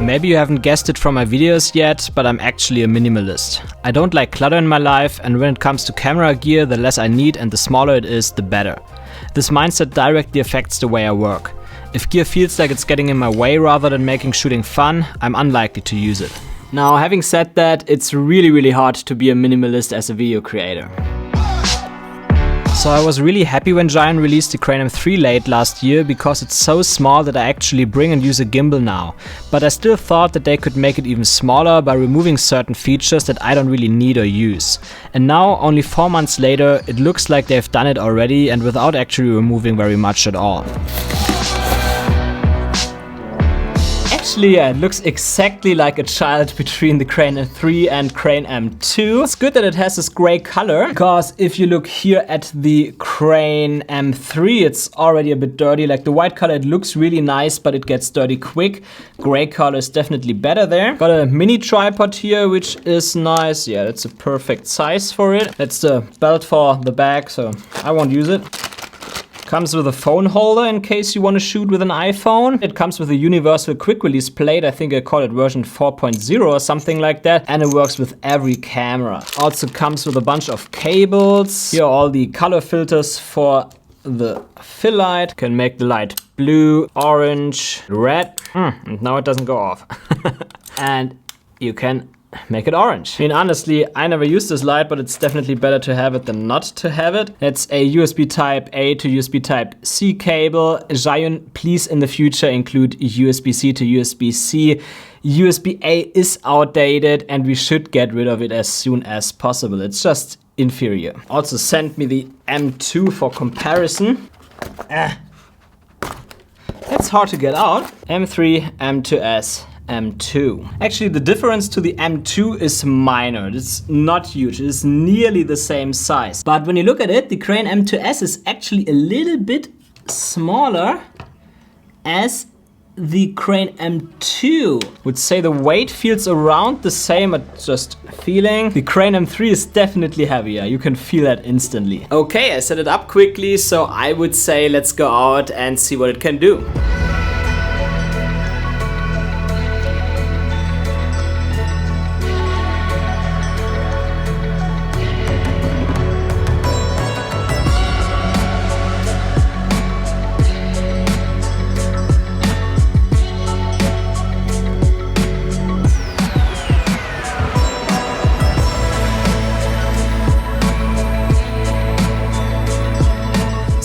Maybe you haven't guessed it from my videos yet, but I'm actually a minimalist. I don't like clutter in my life, and when it comes to camera gear, the less I need and the smaller it is, the better. This mindset directly affects the way I work. If gear feels like it's getting in my way rather than making shooting fun, I'm unlikely to use it. Now, having said that, it's really hard to be a minimalist as a video creator. So I was really happy when Zhiyun released the Crane M3 late last year because it's so small that I actually bring and use a gimbal now. But I still thought that they could make it even smaller by removing certain features that I don't really need or use. And now, only 4 months later, it looks like they've done it already and without actually removing very much at all. Actually, yeah, it looks exactly like a child between the Crane M3 and Crane M2. It's good that it has this gray color, because if you look here at the Crane M3, it's already a bit dirty. Like the white color, it looks really nice, but it gets dirty quick. Gray color is definitely better there. Got a mini tripod here, which is nice. Yeah, that's a perfect size for it. That's the belt for the bag, so I won't use it. Comes with a phone holder in case you want to shoot with an iPhone. It comes with a universal quick release plate. I think I call it version 4.0 or something like that. And it works with every camera. Also comes with a bunch of cables. Here are all the color filters for the fill light. Can make the light blue, orange, red. And now it doesn't go off. And you can make it orange. I mean, honestly, I never used this light, but it's definitely better to have it than not to have it. It's a USB Type A to USB Type C cable. Zhiyun, please in the future include USB-C to USB-C. USB-A is outdated and we should get rid of it as soon as possible. It's just inferior. Also send me the M2 for comparison. That's hard to get out. M3, M2S. M2. Actually, the difference to the M2 is minor. It's not huge. It's nearly the same size. But when you look at it, the Crane M2S is actually a little bit smaller as the Crane M2. Would say the weight feels around the same, but just feeling. The Crane M3 is definitely heavier. You can feel that instantly. Okay, I set it up quickly, so I would say let's go out and see what it can do.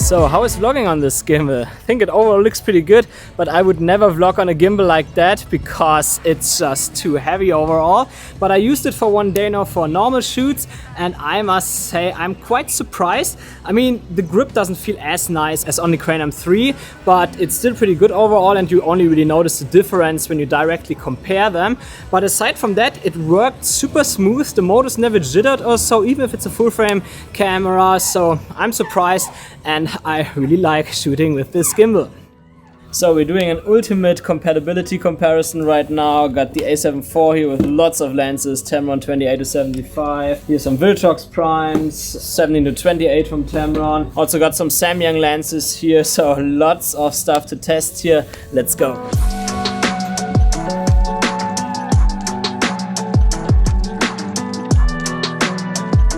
So how is vlogging on this gimbal? I think it overall looks pretty good, but I would never vlog on a gimbal like that because it's just too heavy overall. But I used it for one day now for normal shoots, and I must say I'm quite surprised. I mean, the grip doesn't feel as nice as on the Crane M3, but it's still pretty good overall, and you only really notice the difference when you directly compare them. But aside from that, it worked super smooth. The motors never jittered or so, even if it's a full frame camera. So I'm surprised, and I really like shooting with this gimbal. So we're doing an ultimate compatibility comparison right now. Got the A7 IV here with lots of lenses, Tamron 28-75. Here's some Viltrox primes, 17-28 from Tamron. Also got some Samyang lenses here, so lots of stuff to test here. Let's go.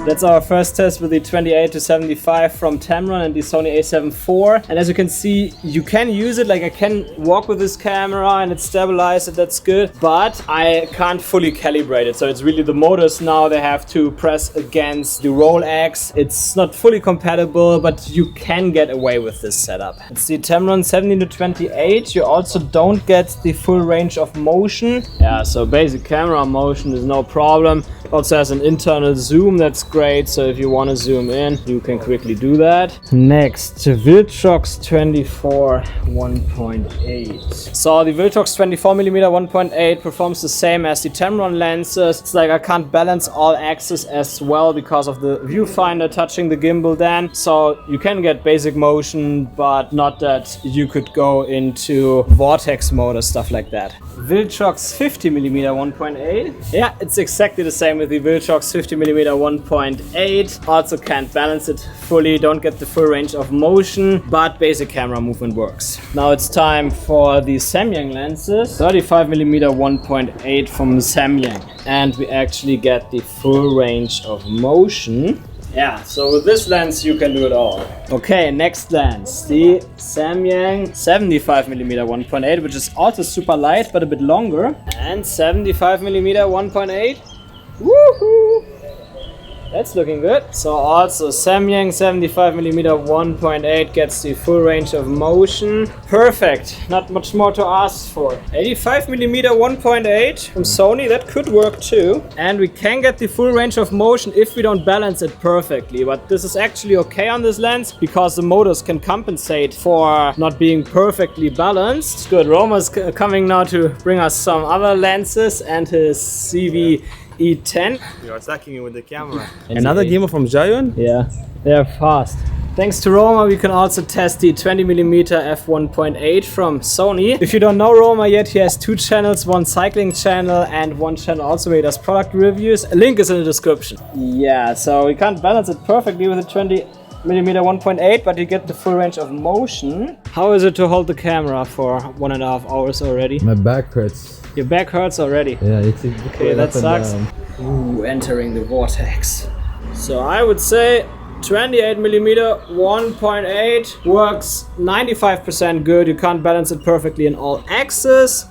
That's our first test with the 28-75 from Tamron and the Sony A7 IV. And as you can see, you can use it, like I can walk with this camera and it's stabilized, and that's good, but I can't fully calibrate it. So it's really the motors now, they have to press against the Rolex. It's not fully compatible, but you can get away with this setup. It's the Tamron 17-28. You also don't get the full range of motion. Yeah, so basic camera motion is no problem. Also has an internal zoom, that's great, so if you want to zoom in, you can quickly do that. Next, Viltrox 24 1.8. So the Viltrox 24mm 1.8 performs the same as the Tamron lenses. It's like I can't balance all axes as well because of the viewfinder touching the gimbal then. So you can get basic motion, but not that you could go into vortex mode or stuff like that. Viltrox 50mm 1.8. Yeah, it's exactly the same with the Viltrox 50mm 1.8. Also can't balance it fully, don't get the full range of motion, but basic camera movement works. Now it's time for the Samyang lenses. 35mm 1.8 from Samyang. And we actually get the full range of motion. Yeah, so with this lens you can do it all. Okay, next lens, the Samyang 75mm 1.8, which is also super light but a bit longer. And 75mm 1.8. Woohoo! That's looking good. So also Samyang 75mm 1.8 gets the full range of motion. Perfect, not much more to ask for. 85mm 1.8 from Sony, that could work too. And we can get the full range of motion if we don't balance it perfectly. But this is actually okay on this lens because the motors can compensate for not being perfectly balanced. Good, Roma's coming now to bring us some other lenses and his ZV-E10. You are attacking me with the camera. Another gimbal from Zhiyun? Yeah, they're fast. Thanks to Roma, we can also test the 20mm f1.8 from Sony. If you don't know Roma yet, he has 2 channels, one cycling channel and one channel also where he does product reviews. A link is in the description. Yeah, so we can't balance it perfectly with the 20mm 1.8, but you get the full range of motion. How is it to hold the camera for 1.5 hours already? My back hurts. Your back hurts already? Yeah, it's okay, that sucks. Ooh, entering the vortex. So I would say 28mm 1.8 works 95% good. You can't balance it perfectly in all axes,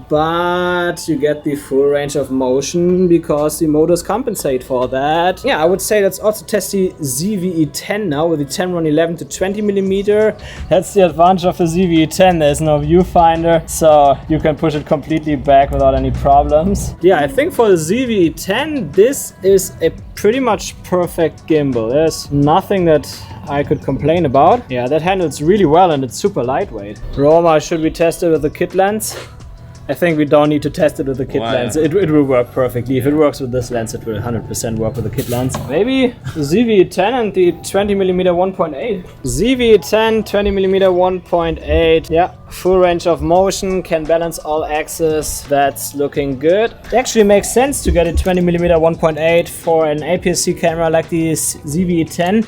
but you get the full range of motion because the motors compensate for that. Yeah, I would say let's also test the ZV-E10 now with the Tamron 11 to 20mm. That's the advantage of the ZV-E10, there's no viewfinder, so you can push it completely back without any problems. Yeah, I think for the ZV-E10, this is a pretty much perfect gimbal. There's nothing that I could complain about. Yeah, that handles really well and it's super lightweight. Roma, should we test it with the kit lens? I think we don't need to test it with the kit lens. It will work perfectly. If it works with this lens, it will 100% work with the kit lens. Maybe the ZV-E10 and the 20mm 1.8. ZV-E10, 20mm 1.8. Yeah, full range of motion, can balance all axes. That's looking good. It actually makes sense to get a 20mm 1.8 for an APS-C camera like the ZV-E10,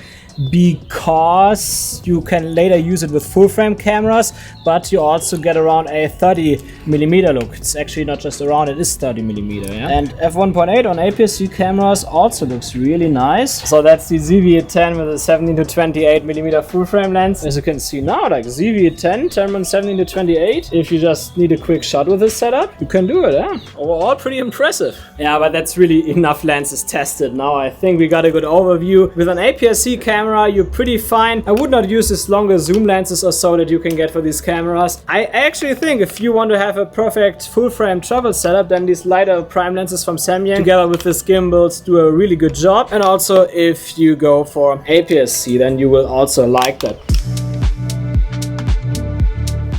because you can later use it with full frame cameras, but you also get around a 30mm look. It's actually not just around, it is 30mm, yeah? And f1.8 on APS-C cameras also looks really nice. So that's the ZV-E10 with a 17 to 28mm full frame lens. As you can see now, like ZV-E10, Tamron 17 to 28. If you just need a quick shot with this setup, you can do it, yeah? Overall, pretty impressive. Yeah, but that's really enough lenses tested. Now I think we got a good overview. With an APS-C camera, you're pretty fine. I would not use this longer zoom lenses or so that you can get for these cameras. I actually think if you want to have a perfect full frame travel setup, then these lighter prime lenses from Samyang together with this gimbals do a really good job. And also if you go for APS-C, then you will also like that.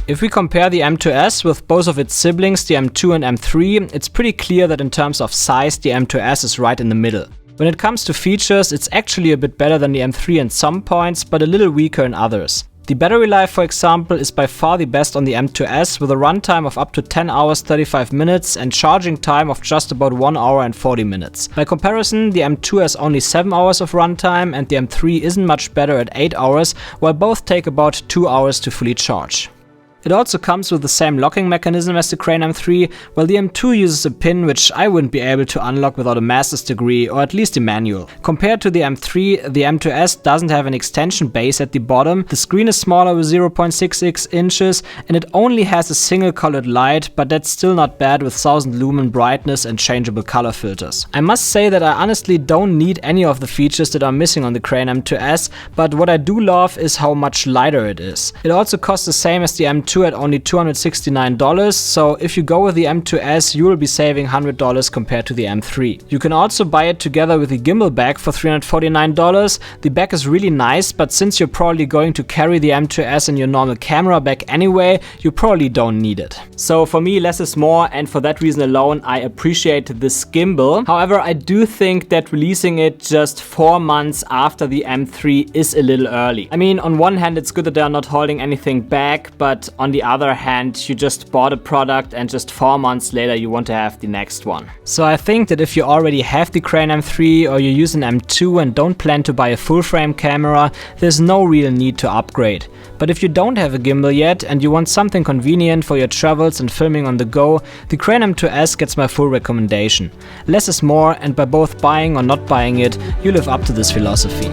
If we compare the M2S with both of its siblings, the M2 and M3, it's pretty clear that in terms of size, the M2S is right in the middle. When it comes to features, it's actually a bit better than the M3 in some points, but a little weaker in others. The battery life, for example, is by far the best on the M2S with a runtime of up to 10 hours 35 minutes and charging time of just about 1 hour and 40 minutes. By comparison, the M2 has only 7 hours of runtime and the M3 isn't much better at 8 hours, while both take about 2 hours to fully charge. It also comes with the same locking mechanism as the Crane M3, while the M2 uses a pin which I wouldn't be able to unlock without a master's degree or at least a manual. Compared to the M3, the M2S doesn't have an extension base at the bottom, the screen is smaller with 0.66 inches and it only has a single colored light, but that's still not bad with 1000 lumen brightness and changeable color filters. I must say that I honestly don't need any of the features that are missing on the Crane M2S, but what I do love is how much lighter it is. It also costs the same as the M2 at only $269, so if you go with the M2S, you will be saving $100 compared to the M3. You can also buy it together with the gimbal bag for $349. The bag is really nice, but since you're probably going to carry the M2S in your normal camera bag anyway, you probably don't need it. So for me, less is more, and for that reason alone, I appreciate this gimbal. However, I do think that releasing it just 4 months after the M3 is a little early. I mean, on one hand, it's good that they are not holding anything back, but On the other hand, you just bought a product and just 4 months later you want to have the next one. So I think that if you already have the Crane M3 or you use an M2 and don't plan to buy a full frame camera, there's no real need to upgrade. But if you don't have a gimbal yet and you want something convenient for your travels and filming on the go, the Crane M2S gets my full recommendation. Less is more, and by both buying or not buying it, you live up to this philosophy.